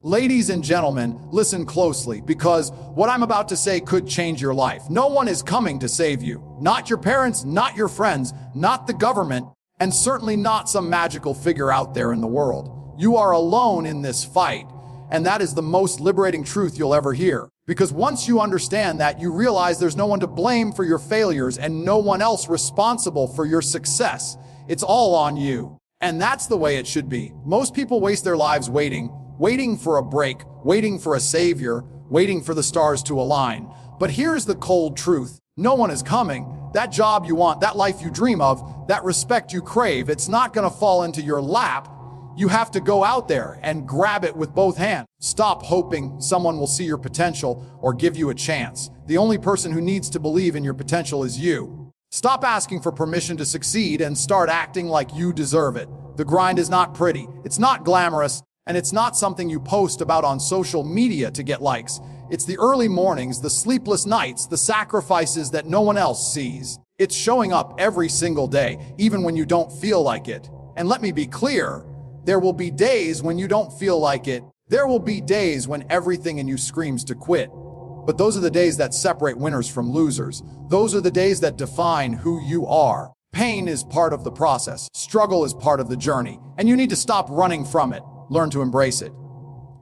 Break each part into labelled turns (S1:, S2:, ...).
S1: Ladies and gentlemen, listen closely because what I'm about to say could change your life. No one is coming to save you. Not your parents, not your friends, not the government, and certainly not some magical figure out there in the world. You are alone in this fight, and that is the most liberating truth you'll ever hear. Because once you understand that, you realize there's no one to blame for your failures and no one else responsible for your success. It's all on you. And that's the way it should be. Most people waste their lives waiting for a break, waiting for a savior, waiting for the stars to align. But here's the cold truth. No one is coming. That job you want, that life you dream of, that respect you crave, it's not going to fall into your lap. You have to go out there and grab it with both hands. Stop hoping someone will see your potential or give you a chance. The only person who needs to believe in your potential is you. Stop asking for permission to succeed and start acting like you deserve it. The grind is not pretty. It's not glamorous. And it's not something you post about on social media to get likes. It's the early mornings, the sleepless nights, the sacrifices that no one else sees. It's showing up every single day, even when you don't feel like it. And let me be clear, there will be days when you don't feel like it. There will be days when everything in you screams to quit. But those are the days that separate winners from losers. Those are the days that define who you are. Pain is part of the process. Struggle is part of the journey. And you need to stop running from it. Learn to embrace it.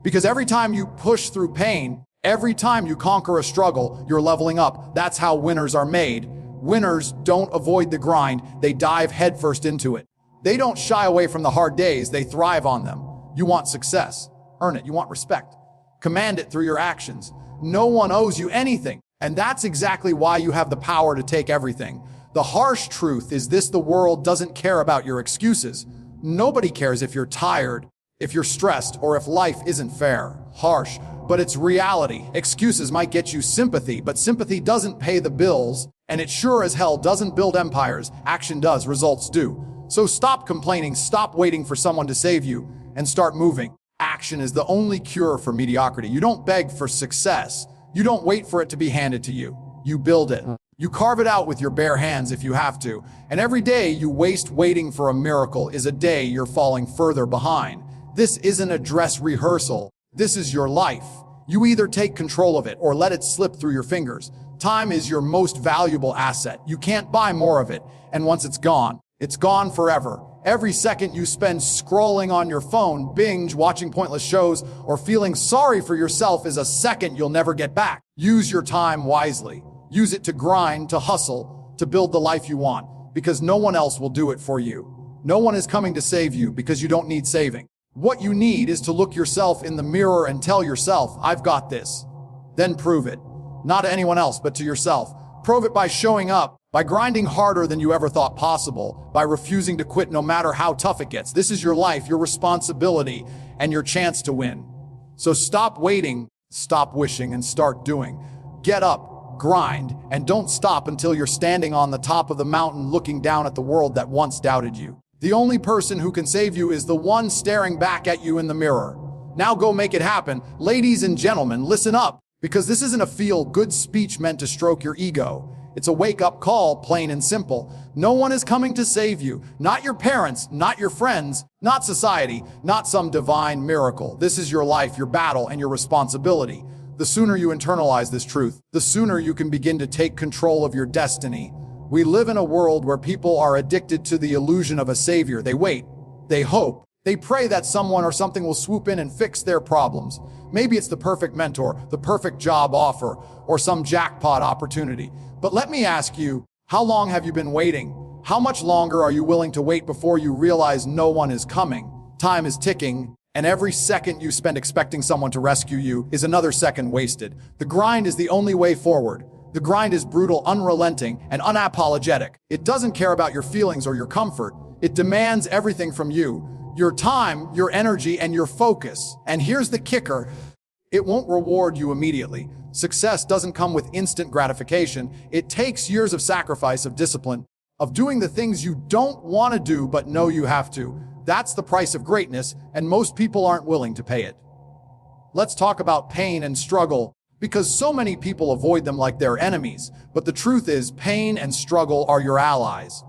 S1: Because every time you push through pain, every time you conquer a struggle, you're leveling up. That's how winners are made. Winners don't avoid the grind, they dive headfirst into it. They don't shy away from the hard days, they thrive on them. You want success, earn it. You want respect, command it through your actions. No one owes you anything. And that's exactly why you have the power to take everything. The harsh truth is this: the world doesn't care about your excuses. Nobody cares if you're tired, if you're stressed, or if life isn't fair. Harsh, but it's reality. Excuses might get you sympathy, but sympathy doesn't pay the bills, and it sure as hell doesn't build empires. Action does, results do. So stop complaining, stop waiting for someone to save you, and start moving. Action is the only cure for mediocrity. You don't beg for success. You don't wait for it to be handed to you. You build it. You carve it out with your bare hands if you have to. And every day you waste waiting for a miracle is a day you're falling further behind. This isn't a dress rehearsal. This is your life. You either take control of it or let it slip through your fingers. Time is your most valuable asset. You can't buy more of it. And once it's gone forever. Every second you spend scrolling on your phone, binge watching pointless shows, or feeling sorry for yourself is a second you'll never get back. Use your time wisely. Use it to grind, to hustle, to build the life you want, because no one else will do it for you. No one is coming to save you because you don't need saving. What you need is to look yourself in the mirror and tell yourself, I've got this. Then prove it. Not to anyone else, but to yourself. Prove it by showing up, by grinding harder than you ever thought possible, by refusing to quit no matter how tough it gets. This is your life, your responsibility, and your chance to win. So stop waiting, stop wishing, and start doing. Get up, grind, and don't stop until you're standing on the top of the mountain looking down at the world that once doubted you. The only person who can save you is the one staring back at you in the mirror. Now go make it happen. Ladies and gentlemen, listen up, because this isn't a feel-good speech meant to stroke your ego. It's a wake-up call, plain and simple. No one is coming to save you. Not your parents, not your friends, not society, not some divine miracle. This is your life, your battle, and your responsibility. The sooner you internalize this truth, the sooner you can begin to take control of your destiny. We live in a world where people are addicted to the illusion of a savior. They wait, they hope, they pray that someone or something will swoop in and fix their problems. Maybe it's the perfect mentor, the perfect job offer, or some jackpot opportunity. But let me ask you, how long have you been waiting? How much longer are you willing to wait before you realize no one is coming? Time is ticking, and every second you spend expecting someone to rescue you is another second wasted. The grind is the only way forward. The grind is brutal, unrelenting, and unapologetic. It doesn't care about your feelings or your comfort. It demands everything from you. Your time, your energy, and your focus. And here's the kicker. It won't reward you immediately. Success doesn't come with instant gratification. It takes years of sacrifice, of discipline, of doing the things you don't want to do but know you have to. That's the price of greatness, and most people aren't willing to pay it. Let's talk about pain and struggle, because so many people avoid them like they're enemies. But the truth is, pain and struggle are your allies.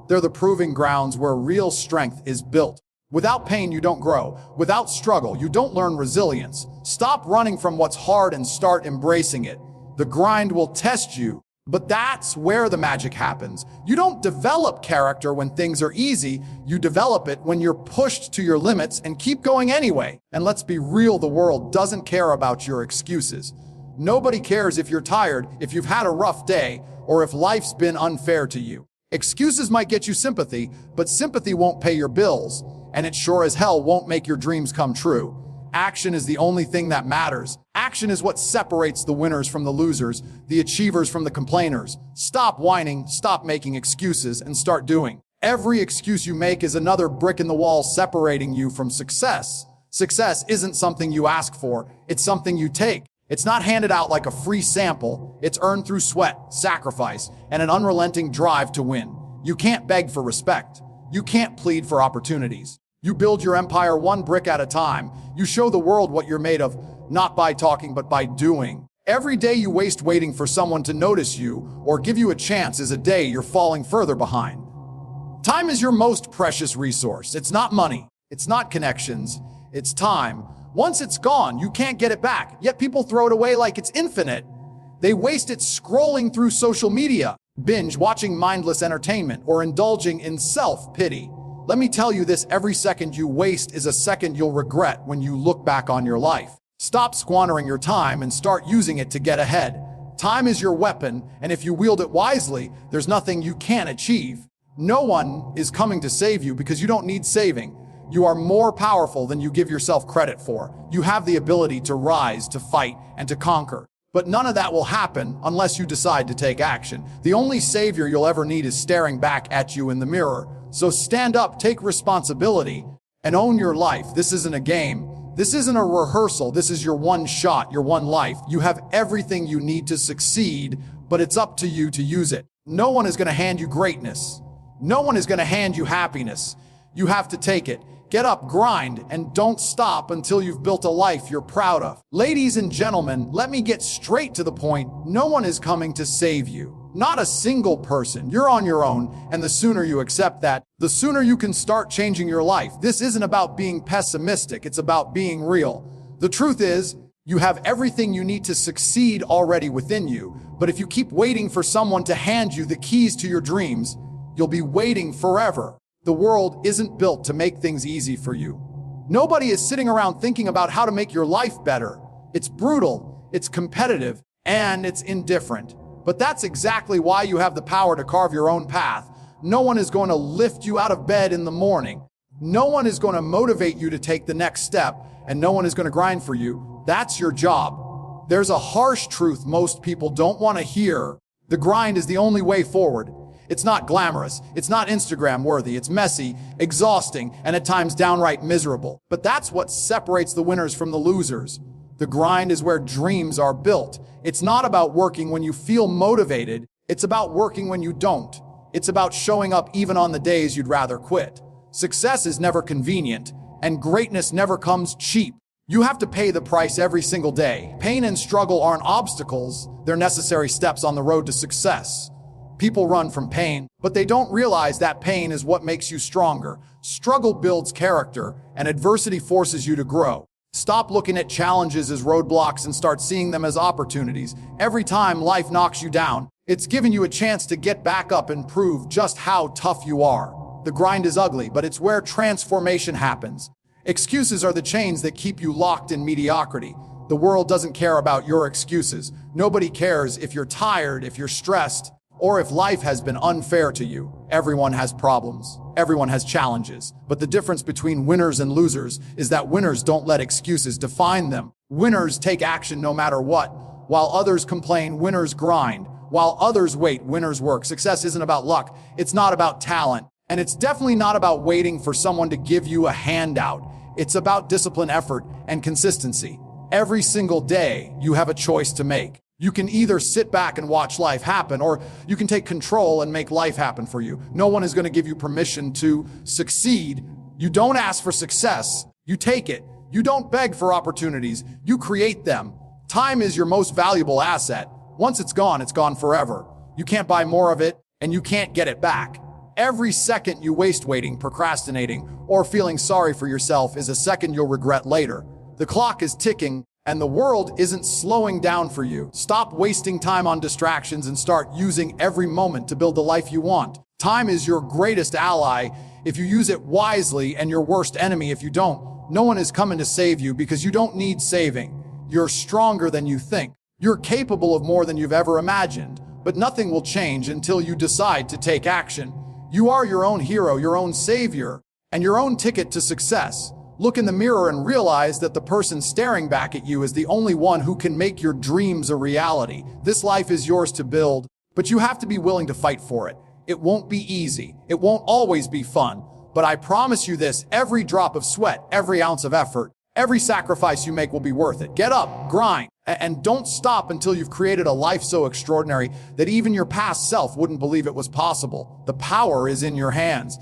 S1: They're the proving grounds where real strength is built. Without pain, you don't grow. Without struggle, you don't learn resilience. Stop running from what's hard and start embracing it. The grind will test you, but that's where the magic happens. You don't develop character when things are easy. You develop it when you're pushed to your limits and keep going anyway. And let's be real, the world doesn't care about your excuses. Nobody cares if you're tired, if you've had a rough day, or if life's been unfair to you. Excuses might get you sympathy, but sympathy won't pay your bills, and it sure as hell won't make your dreams come true. Action is the only thing that matters. Action is what separates the winners from the losers, the achievers from the complainers. Stop whining, stop making excuses, and start doing. Every excuse you make is another brick in the wall separating you from success. Success isn't something you ask for, it's something you take. It's not handed out like a free sample. It's earned through sweat, sacrifice, and an unrelenting drive to win. You can't beg for respect. You can't plead for opportunities. You build your empire one brick at a time. You show the world what you're made of, not by talking, but by doing. Every day you waste waiting for someone to notice you or give you a chance is a day you're falling further behind. Time is your most precious resource. It's not money. It's not connections. It's time. Once it's gone, you can't get it back. Yet people throw it away like it's infinite. They waste it scrolling through social media, binge watching mindless entertainment, or indulging in self-pity. Let me tell you this, every second you waste is a second you'll regret when you look back on your life. Stop squandering your time and start using it to get ahead. Time is your weapon, and if you wield it wisely, there's nothing you can't achieve. No one is coming to save you because you don't need saving. You are more powerful than you give yourself credit for. You have the ability to rise, to fight, and to conquer. But none of that will happen unless you decide to take action. The only savior you'll ever need is staring back at you in the mirror. So stand up, take responsibility, and own your life. This isn't a game. This isn't a rehearsal. This is your one shot, your one life. You have everything you need to succeed, but it's up to you to use it. No one is going to hand you greatness. No one is going to hand you happiness. You have to take it. Get up, grind, and don't stop until you've built a life you're proud of. Ladies and gentlemen, let me get straight to the point. No one is coming to save you. Not a single person. You're on your own, and the sooner you accept that, the sooner you can start changing your life. This isn't about being pessimistic. It's about being real. The truth is, you have everything you need to succeed already within you. But if you keep waiting for someone to hand you the keys to your dreams, you'll be waiting forever. The world isn't built to make things easy for you. Nobody is sitting around thinking about how to make your life better. It's brutal, it's competitive, and it's indifferent. But that's exactly why you have the power to carve your own path. No one is going to lift you out of bed in the morning. No one is going to motivate you to take the next step, and no one is going to grind for you. That's your job. There's a harsh truth most people don't want to hear. The grind is the only way forward. It's not glamorous, it's not Instagram worthy, it's messy, exhausting, and at times downright miserable. But that's what separates the winners from the losers. The grind is where dreams are built. It's not about working when you feel motivated, it's about working when you don't. It's about showing up even on the days you'd rather quit. Success is never convenient, and greatness never comes cheap. You have to pay the price every single day. Pain and struggle aren't obstacles, they're necessary steps on the road to success. People run from pain, but they don't realize that pain is what makes you stronger. Struggle builds character, and adversity forces you to grow. Stop looking at challenges as roadblocks and start seeing them as opportunities. Every time life knocks you down, it's giving you a chance to get back up and prove just how tough you are. The grind is ugly, but it's where transformation happens. Excuses are the chains that keep you locked in mediocrity. The world doesn't care about your excuses. Nobody cares if you're tired, if you're stressed, or if life has been unfair to you. Everyone has problems. Everyone has challenges. But the difference between winners and losers is that winners don't let excuses define them. Winners take action no matter what. While others complain, winners grind. While others wait, winners work. Success isn't about luck. It's not about talent. And it's definitely not about waiting for someone to give you a handout. It's about discipline, effort, and consistency. Every single day, you have a choice to make. You can either sit back and watch life happen, or you can take control and make life happen for you. No one is going to give you permission to succeed. You don't ask for success. You take it. You don't beg for opportunities. You create them. Time is your most valuable asset. Once it's gone forever. You can't buy more of it, and you can't get it back. Every second you waste waiting, procrastinating, or feeling sorry for yourself is a second you'll regret later. The clock is ticking, and the world isn't slowing down for you. Stop wasting time on distractions and start using every moment to build the life you want. Time is your greatest ally if you use it wisely, and your worst enemy if you don't. No one is coming to save you because you don't need saving. You're stronger than you think. You're capable of more than you've ever imagined, but nothing will change until you decide to take action. You are your own hero, your own savior, and your own ticket to success. Look in the mirror and realize that the person staring back at you is the only one who can make your dreams a reality. This life is yours to build, but you have to be willing to fight for it. It won't be easy. It won't always be fun. But I promise you this, every drop of sweat, every ounce of effort, every sacrifice you make will be worth it. Get up, grind, and don't stop until you've created a life so extraordinary that even your past self wouldn't believe it was possible. The power is in your hands.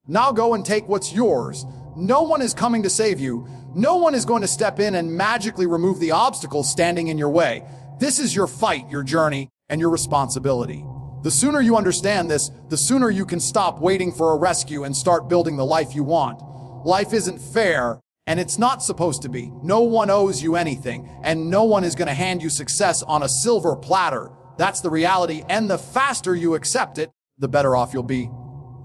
S1: Now go and take what's yours. No one is coming to save you. No one is going to step in and magically remove the obstacles standing in your way. This is your fight, your journey, and your responsibility. The sooner you understand this, the sooner you can stop waiting for a rescue and start building the life you want. Life isn't fair, and it's not supposed to be. No one owes you anything, and no one is going to hand you success on a silver platter. That's the reality, and the faster you accept it, the better off you'll be.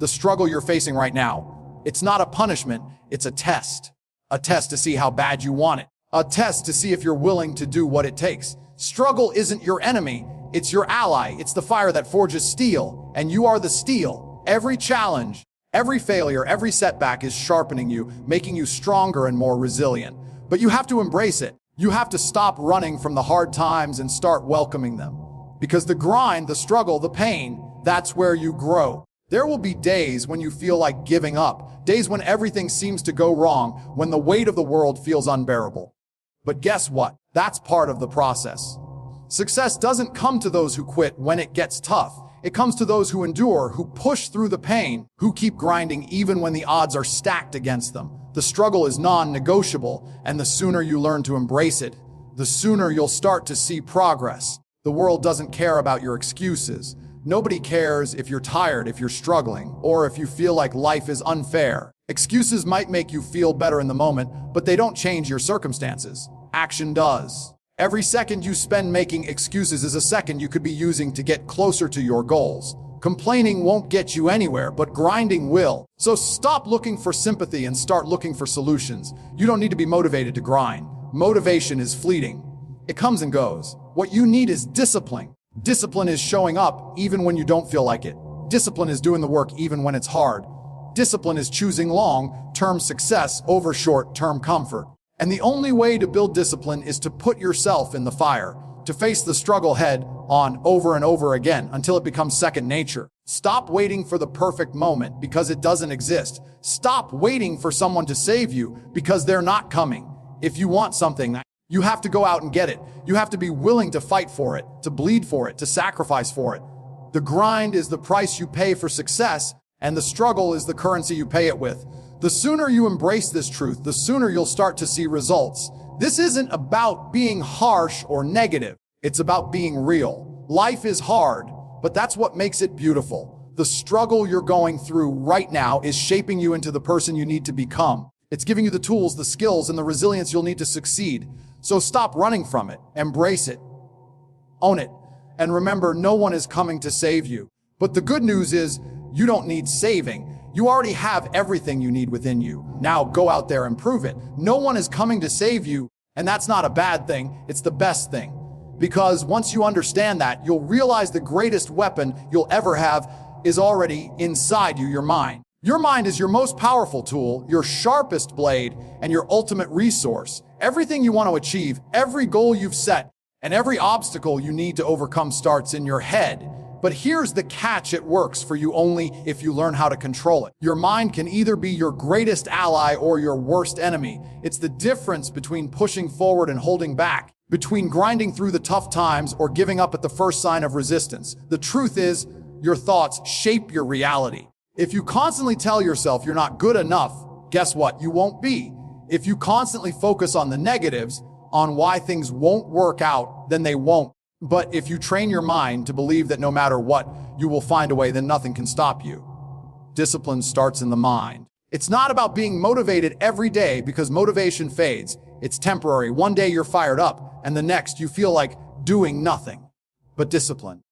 S1: The struggle you're facing right now, it's not a punishment, it's a test. A test to see how bad you want it. A test to see if you're willing to do what it takes. Struggle isn't your enemy, it's your ally. It's the fire that forges steel, and you are the steel. Every challenge, every failure, every setback is sharpening you, making you stronger and more resilient. But you have to embrace it. You have to stop running from the hard times and start welcoming them. Because the grind, the struggle, the pain, that's where you grow. There will be days when you feel like giving up, days when everything seems to go wrong, when the weight of the world feels unbearable. But guess what? That's part of the process. Success doesn't come to those who quit when it gets tough. It comes to those who endure, who push through the pain, who keep grinding even when the odds are stacked against them. The struggle is non-negotiable, and the sooner you learn to embrace it, the sooner you'll start to see progress. The world doesn't care about your excuses. Nobody cares if you're tired, if you're struggling, or if you feel like life is unfair. Excuses might make you feel better in the moment, but they don't change your circumstances. Action does. Every second you spend making excuses is a second you could be using to get closer to your goals. Complaining won't get you anywhere, but grinding will. So stop looking for sympathy and start looking for solutions. You don't need to be motivated to grind. Motivation is fleeting. It comes and goes. What you need is discipline. Discipline is showing up even when you don't feel like it. Discipline is doing the work even when it's hard. Discipline is choosing long-term success over short-term comfort. And the only way to build discipline is to put yourself in the fire, to face the struggle head on over and over again until it becomes second nature. Stop waiting for the perfect moment because it doesn't exist. Stop waiting for someone to save you because they're not coming. If you want something, you have to go out and get it. You have to be willing to fight for it, to bleed for it, to sacrifice for it. The grind is the price you pay for success, and the struggle is the currency you pay it with. The sooner you embrace this truth, the sooner you'll start to see results. This isn't about being harsh or negative. It's about being real. Life is hard, but that's what makes it beautiful. The struggle you're going through right now is shaping you into the person you need to become. It's giving you the tools, the skills, and the resilience you'll need to succeed. So stop running from it. Embrace it. Own it. And remember, no one is coming to save you. But the good news is, you don't need saving. You already have everything you need within you. Now go out there and prove it. No one is coming to save you, and that's not a bad thing. It's the best thing. Because once you understand that, you'll realize the greatest weapon you'll ever have is already inside you, your mind. Your mind is your most powerful tool, your sharpest blade, and your ultimate resource. Everything you want to achieve, every goal you've set, and every obstacle you need to overcome starts in your head. But here's the catch: it works for you only if you learn how to control it. Your mind can either be your greatest ally or your worst enemy. It's the difference between pushing forward and holding back, between grinding through the tough times or giving up at the first sign of resistance. The truth is, your thoughts shape your reality. If you constantly tell yourself you're not good enough, guess what? You won't be. If you constantly focus on the negatives, on why things won't work out, then they won't. But if you train your mind to believe that no matter what, you will find a way, then nothing can stop you. Discipline starts in the mind. It's not about being motivated every day because motivation fades. It's temporary. One day you're fired up, and the next you feel like doing nothing. But discipline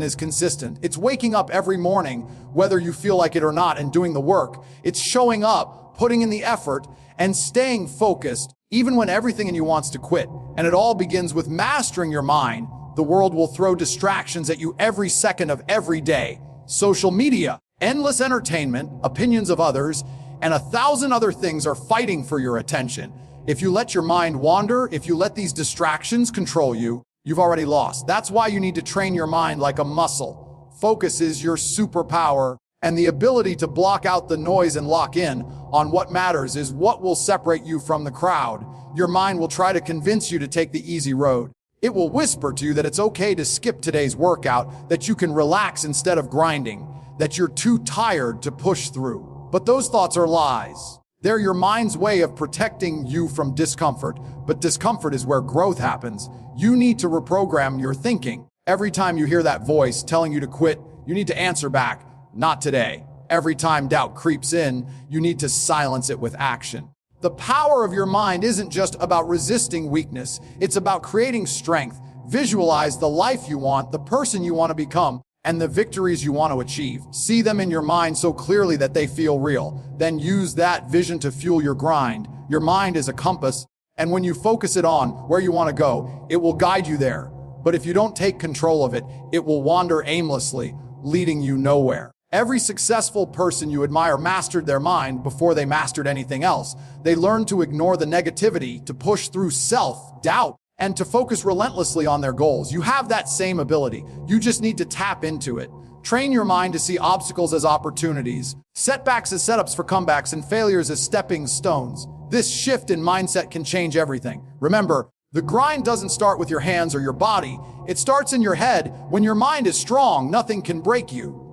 S1: is consistent. It's waking up every morning, whether you feel like it or not, and doing the work. It's showing up, putting in the effort, and staying focused, even when everything in you wants to quit. And it all begins with mastering your mind. The world will throw distractions at you every second of every day. Social media, endless entertainment, opinions of others, and 1,000 other things are fighting for your attention. If you let your mind wander, if you let these distractions control you, you've already lost. That's why you need to train your mind like a muscle. Focus is your superpower, and the ability to block out the noise and lock in on what matters is what will separate you from the crowd. Your mind will try to convince you to take the easy road. It will whisper to you that it's okay to skip today's workout, that you can relax instead of grinding, that you're too tired to push through. But those thoughts are lies. They're your mind's way of protecting you from discomfort, but discomfort is where growth happens. You need to reprogram your thinking. Every time you hear that voice telling you to quit, you need to answer back, not today. Every time doubt creeps in, you need to silence it with action. The power of your mind isn't just about resisting weakness. It's about creating strength. Visualize the life you want, the person you want to become, and the victories you want to achieve. See them in your mind so clearly that they feel real. Then use that vision to fuel your grind. Your mind is a compass, and when you focus it on where you want to go, it will guide you there. But if you don't take control of it, it will wander aimlessly, leading you nowhere. Every successful person you admire mastered their mind before they mastered anything else. They learned to ignore the negativity, to push through self-doubt, and to focus relentlessly on their goals. You have that same ability. You just need to tap into it. Train your mind to see obstacles as opportunities, setbacks as setups for comebacks, and failures as stepping stones. This shift in mindset can change everything. Remember, the grind doesn't start with your hands or your body. It starts in your head. When your mind is strong, nothing can break you.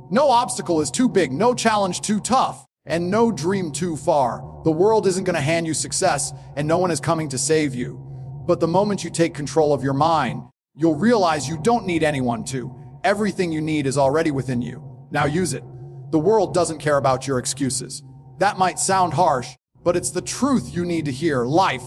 S1: No obstacle is too big, no challenge too tough, and no dream too far. The world isn't going to hand you success, and no one is coming to save you. But the moment you take control of your mind, you'll realize you don't need anyone to. Everything you need is already within you. Now use it. The world doesn't care about your excuses. That might sound harsh, but it's the truth you need to hear. Life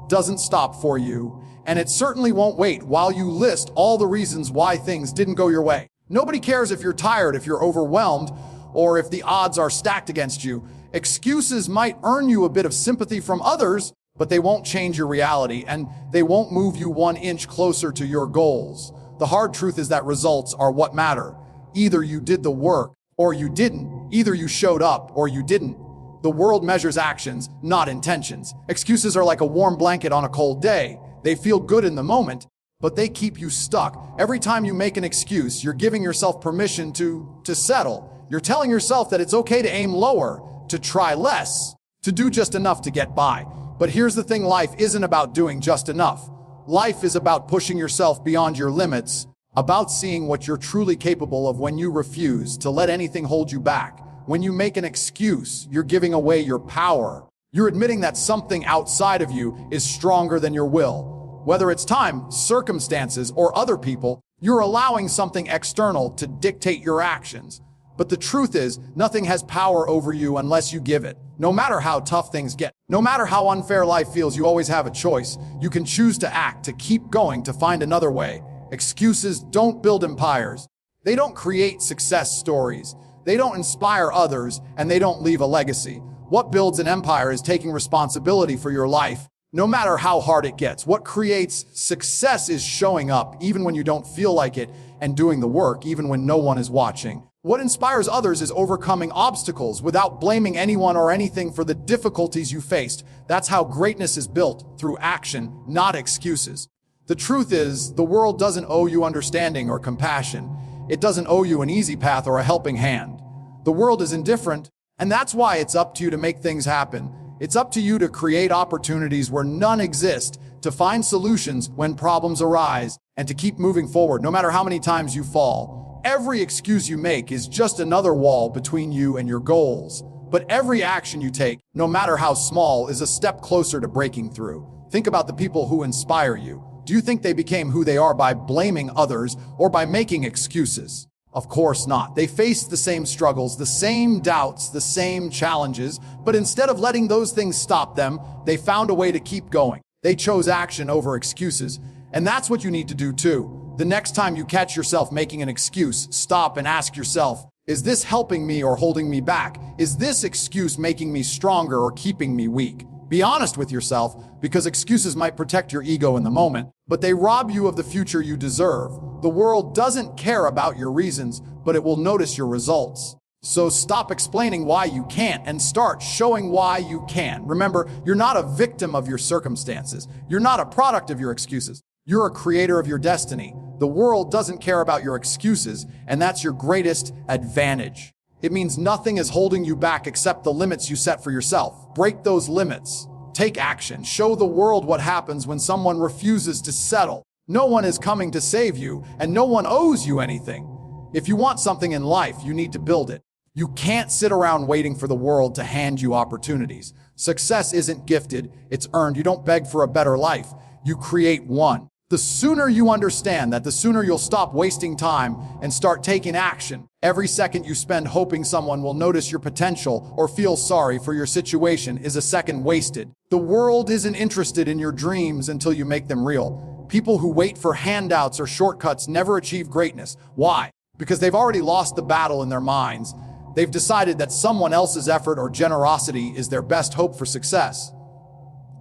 S1: doesn't stop for you, and it certainly won't wait while you list all the reasons why things didn't go your way. Nobody cares if you're tired, if you're overwhelmed, or if the odds are stacked against you. Excuses might earn you a bit of sympathy from others, but they won't change your reality, and they won't move you 1 inch closer to your goals. The hard truth is that results are what matter. Either you did the work or you didn't. Either you showed up or you didn't. The world measures actions, not intentions. Excuses are like a warm blanket on a cold day. They feel good in the moment, but they keep you stuck. Every time you make an excuse, you're giving yourself permission to settle. You're telling yourself that it's okay to aim lower, to try less, to do just enough to get by. But here's the thing, life isn't about doing just enough. Life is about pushing yourself beyond your limits, about seeing what you're truly capable of when you refuse to let anything hold you back. When you make an excuse, you're giving away your power. You're admitting that something outside of you is stronger than your will. Whether it's time, circumstances, or other people, you're allowing something external to dictate your actions. But the truth is, nothing has power over you unless you give it. No matter how tough things get, no matter how unfair life feels, you always have a choice. You can choose to act, to keep going, to find another way. Excuses don't build empires. They don't create success stories. They don't inspire others, and they don't leave a legacy. What builds an empire is taking responsibility for your life, no matter how hard it gets. What creates success is showing up, even when you don't feel like it, and doing the work, even when no one is watching. What inspires others is overcoming obstacles without blaming anyone or anything for the difficulties you faced. That's how greatness is built, through action, not excuses. The truth is, the world doesn't owe you understanding or compassion. It doesn't owe you an easy path or a helping hand. The world is indifferent, and that's why it's up to you to make things happen. It's up to you to create opportunities where none exist, to find solutions when problems arise, and to keep moving forward no matter how many times you fall. Every excuse you make is just another wall between you and your goals. But every action you take, no matter how small, is a step closer to breaking through. Think about the people who inspire you. Do you think they became who they are by blaming others or by making excuses? Of course not. They faced the same struggles, the same doubts, the same challenges, but instead of letting those things stop them, they found a way to keep going. They chose action over excuses. And that's what you need to do too. The next time you catch yourself making an excuse, stop and ask yourself, is this helping me or holding me back? Is this excuse making me stronger or keeping me weak? Be honest with yourself, because excuses might protect your ego in the moment, but they rob you of the future you deserve. The world doesn't care about your reasons, but it will notice your results. So stop explaining why you can't and start showing why you can. Remember, you're not a victim of your circumstances. You're not a product of your excuses. You're a creator of your destiny. The world doesn't care about your excuses, and that's your greatest advantage. It means nothing is holding you back except the limits you set for yourself. Break those limits. Take action. Show the world what happens when someone refuses to settle. No one is coming to save you, and no one owes you anything. If you want something in life, you need to build it. You can't sit around waiting for the world to hand you opportunities. Success isn't gifted, it's earned. You don't beg for a better life. You create one. The sooner you understand that, the sooner you'll stop wasting time and start taking action. Every second you spend hoping someone will notice your potential or feel sorry for your situation is a second wasted. The world isn't interested in your dreams until you make them real. People who wait for handouts or shortcuts never achieve greatness. Why? Because they've already lost the battle in their minds. They've decided that someone else's effort or generosity is their best hope for success.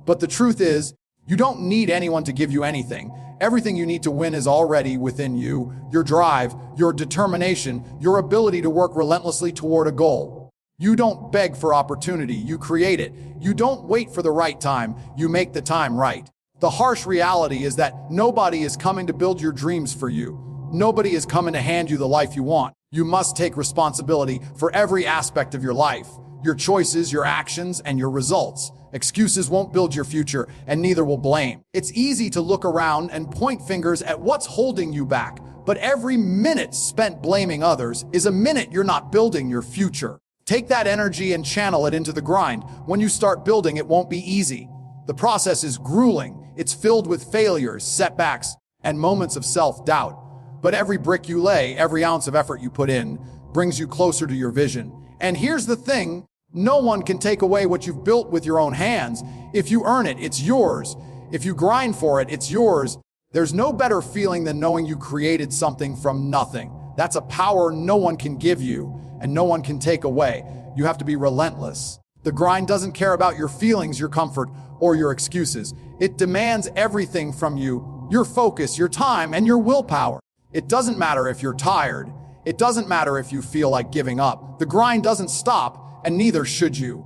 S1: But the truth is, you don't need anyone to give you anything. Everything you need to win is already within you. Your drive, your determination, your ability to work relentlessly toward a goal. You don't beg for opportunity, you create it. You don't wait for the right time, you make the time right. The harsh reality is that nobody is coming to build your dreams for you. Nobody is coming to hand you the life you want. You must take responsibility for every aspect of your life, your choices, your actions, and your results. Excuses won't build your future, and neither will blame. It's easy to look around and point fingers at what's holding you back, but every minute spent blaming others is a minute you're not building your future. Take that energy and channel it into the grind. When you start building, it won't be easy. The process is grueling. It's filled with failures, setbacks, and moments of self-doubt. But every brick you lay, every ounce of effort you put in, brings you closer to your vision. And here's the thing, no one can take away what you've built with your own hands. If you earn it, it's yours. If you grind for it, it's yours. There's no better feeling than knowing you created something from nothing. That's a power no one can give you, and no one can take away. You have to be relentless. The grind doesn't care about your feelings, your comfort, or your excuses. It demands everything from you, your focus, your time, and your willpower. It doesn't matter if you're tired. It doesn't matter if you feel like giving up. The grind doesn't stop, and neither should you.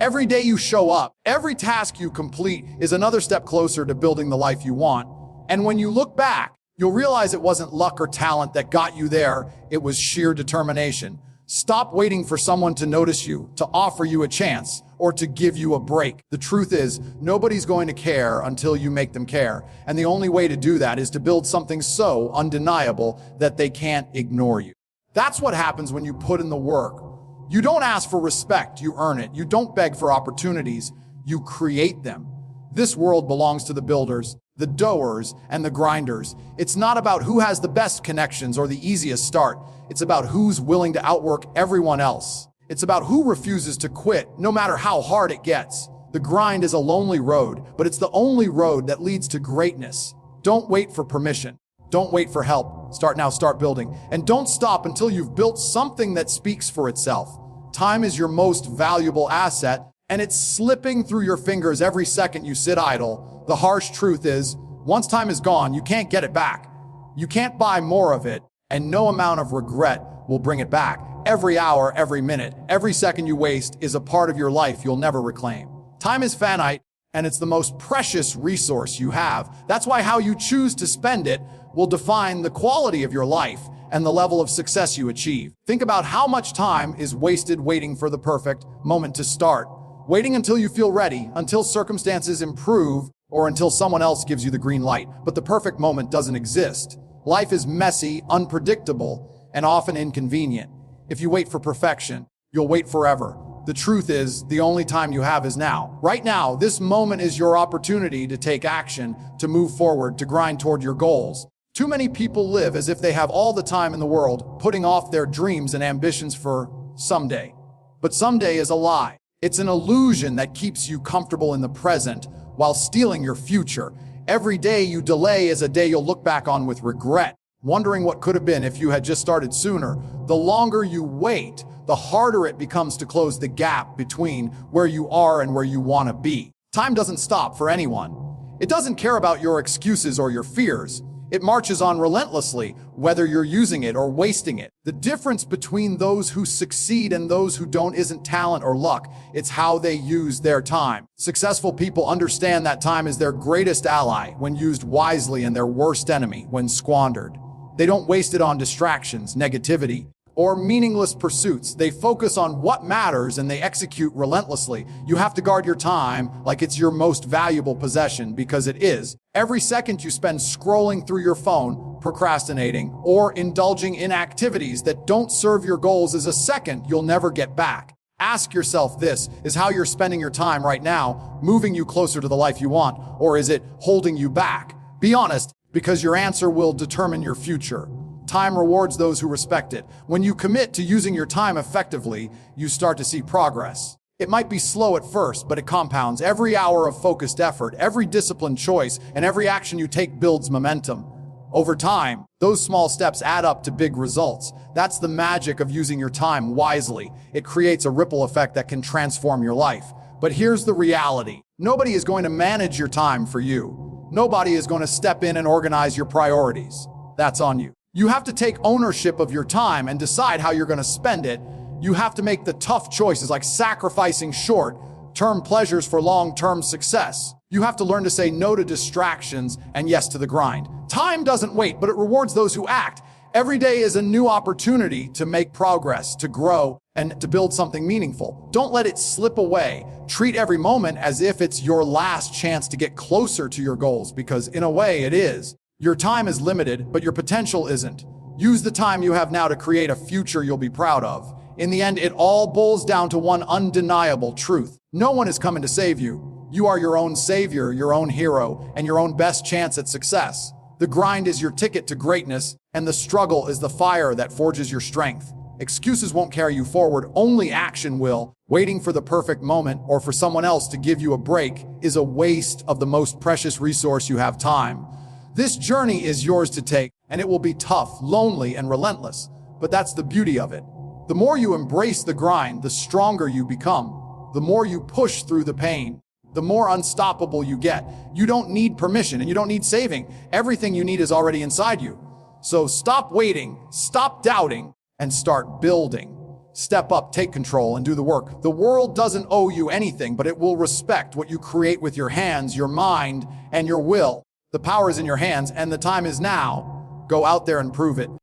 S1: Every day you show up, every task you complete is another step closer to building the life you want. And when you look back, you'll realize it wasn't luck or talent that got you there. It was sheer determination. Stop waiting for someone to notice you, to offer you a chance, or to give you a break. The truth is, nobody's going to care until you make them care. And the only way to do that is to build something so undeniable that they can't ignore you. That's what happens when you put in the work. You don't ask for respect, you earn it. You don't beg for opportunities, you create them. This world belongs to the builders, the doers, and the grinders. It's not about who has the best connections or the easiest start. It's about who's willing to outwork everyone else. It's about who refuses to quit, no matter how hard it gets. The grind is a lonely road, but it's the only road that leads to greatness. Don't wait for permission. Don't wait for help. Start now, start building. And don't stop until you've built something that speaks for itself. Time is your most valuable asset, and it's slipping through your fingers every second you sit idle. The harsh truth is, once time is gone, you can't get it back. You can't buy more of it, and no amount of regret will bring it back. Every hour, every minute, every second you waste is a part of your life you'll never reclaim. Time is finite, and it's the most precious resource you have. That's why how you choose to spend it will define the quality of your life and the level of success you achieve. Think about how much time is wasted waiting for the perfect moment to start. Waiting until you feel ready, until circumstances improve, or until someone else gives you the green light. But the perfect moment doesn't exist. Life is messy, unpredictable, and often inconvenient. If you wait for perfection, you'll wait forever. The truth is, the only time you have is now. Right now, this moment is your opportunity to take action, to move forward, to grind toward your goals. Too many people live as if they have all the time in the world, putting off their dreams and ambitions for someday. But someday is a lie. It's an illusion that keeps you comfortable in the present while stealing your future. Every day you delay is a day you'll look back on with regret, wondering what could have been if you had just started sooner. The longer you wait, the harder it becomes to close the gap between where you are and where you want to be. Time doesn't stop for anyone. It doesn't care about your excuses or your fears. It marches on relentlessly, whether you're using it or wasting it. The difference between those who succeed and those who don't isn't talent or luck. It's how they use their time. Successful people understand that time is their greatest ally when used wisely and their worst enemy when squandered. They don't waste it on distractions, negativity, or meaningless pursuits. They focus on what matters and they execute relentlessly. You have to guard your time like it's your most valuable possession, because it is. Every second you spend scrolling through your phone, procrastinating, or indulging in activities that don't serve your goals is a second you'll never get back. Ask yourself this: is how you're spending your time right now moving you closer to the life you want, or is it holding you back? Be honest, because your answer will determine your future. Time rewards those who respect it. When you commit to using your time effectively, you start to see progress. It might be slow at first, but it compounds. Every hour of focused effort, every disciplined choice, and every action you take builds momentum. Over time, those small steps add up to big results. That's the magic of using your time wisely. It creates a ripple effect that can transform your life. But here's the reality. Nobody is going to manage your time for you. Nobody is going to step in and organize your priorities. That's on you. You have to take ownership of your time and decide how you're going to spend it. You have to make the tough choices, like sacrificing short-term pleasures for long-term success. You have to learn to say no to distractions and yes to the grind. Time doesn't wait, but it rewards those who act. Every day is a new opportunity to make progress, to grow, and to build something meaningful. Don't let it slip away. Treat every moment as if it's your last chance to get closer to your goals, because in a way it is. Your time is limited, but your potential isn't. Use the time you have now to create a future you'll be proud of. In the end, it all boils down to one undeniable truth. No one is coming to save you. You are your own savior, your own hero, and your own best chance at success. The grind is your ticket to greatness, and the struggle is the fire that forges your strength. Excuses won't carry you forward, only action will. Waiting for the perfect moment or for someone else to give you a break is a waste of the most precious resource you have, time. This journey is yours to take, and it will be tough, lonely, and relentless. But that's the beauty of it. The more you embrace the grind, the stronger you become. The more you push through the pain, the more unstoppable you get. You don't need permission, and you don't need saving. Everything you need is already inside you. So stop waiting, stop doubting, and start building. Step up, take control, and do the work. The world doesn't owe you anything, but it will respect what you create with your hands, your mind, and your will. The power is in your hands, and the time is now. Go out there and prove it.